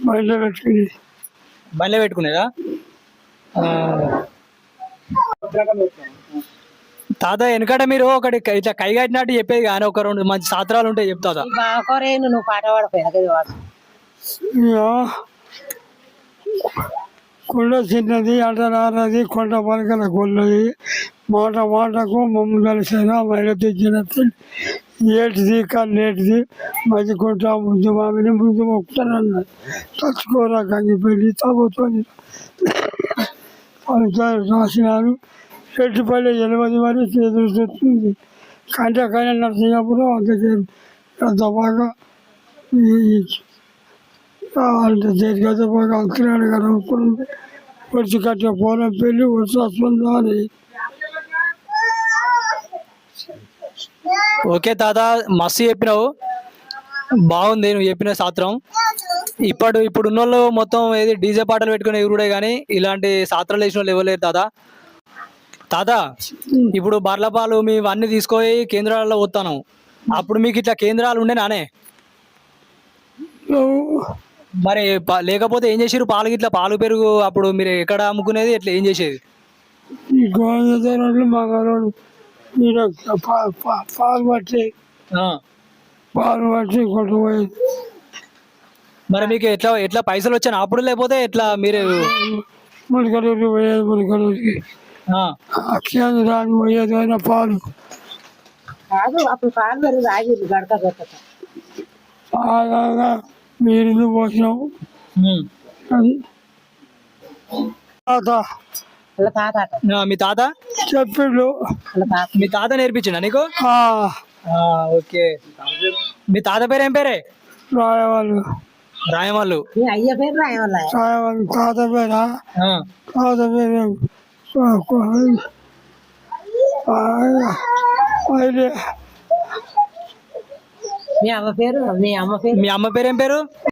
బండ్లో పెట్టుకుని బండ్లో పెట్టుకునేదా? తాత వెనకట మీరు ఒకటి ఇట్లా కై కట్టినట్టు చెప్పేది కానీ ఒక రెండు మంచి సాత్రాలు ఉంటాయి చెప్తా. నువ్వు పాట పాడపోయినా కొండ చిన్నది అంటరారది కొండ పలకల కొల్లది మాట మాటకు మమ్మ కలిసిన మైల తెచ్చినట్టు ఏటిది కన్నేటిది మధ్య కొంట ముందు మామిని ముందు మొక్కుతానన్నది తచ్చుకోరా కంగి పెళ్ళి తాగుతుంది రాసినాను చెట్టుపల్లి 8 మరి ఎదురు చూస్తుంది కంటకైనా నరసింహపురం అంత బాగా అంత జరిగేది బాగా అంకిరాడు గారు వచ్చి కట్టిన పోలం పెళ్ళి వచ్చి వస్తుందని. ఓకే తాత, మస్తు చెప్పినావు, బాగుంది నువ్వు చెప్పిన శాస్త్రం. ఇప్పుడు ఉన్న వాళ్ళు మొత్తం ఏది డీజే పాటలు పెట్టుకుని ఎగురుడే కానీ ఇలాంటి శాస్త్రాలు వేసిన వాళ్ళు ఇవ్వలేరు తాత. తాత ఇప్పుడు బర్లపాలు మేము అన్ని తీసుకొని కేంద్రాలలో పోతాను, అప్పుడు మీకు ఇట్లా కేంద్రాలు ఉండే నానే మరి లేకపోతే ఏం చేసారు? పాలు గిట్లా పాలు పెరుగు అప్పుడు మీరు ఎక్కడ అమ్ముకునేది, ఎట్లా ఏం చేసేది? ఈ గోధుమలు మగవాళ్ళు పాలు పట్టి కొట్టుపోయేది. మరి మీకు ఎట్లా ఎట్లా పైసలు వచ్చాను అప్పుడు, లేకపోతే ఎట్లా మీరు ములికలూరికి పోయేది? ములికలూరికి రాని పోయేది అయినా పాలు కాదు, అప్పుడు పాలు పెరుగు తాగేది గడక గడక బాగా మీరు పోసినాము. అది మీ తాత చెప్పిండు, మీ తాత నేర్పించిండా నీకు? ఓకే, మీ తాత పేరు ఏం పేరే? రాయవాళ్ళు. రాయవాళ్ళు అయ్య పేరు రాయవాళ్ళు. తాత పేరా? తాత పేరు మీ అమ్మ పేరు? మీ అమ్మ పేరు ఏం పేరు?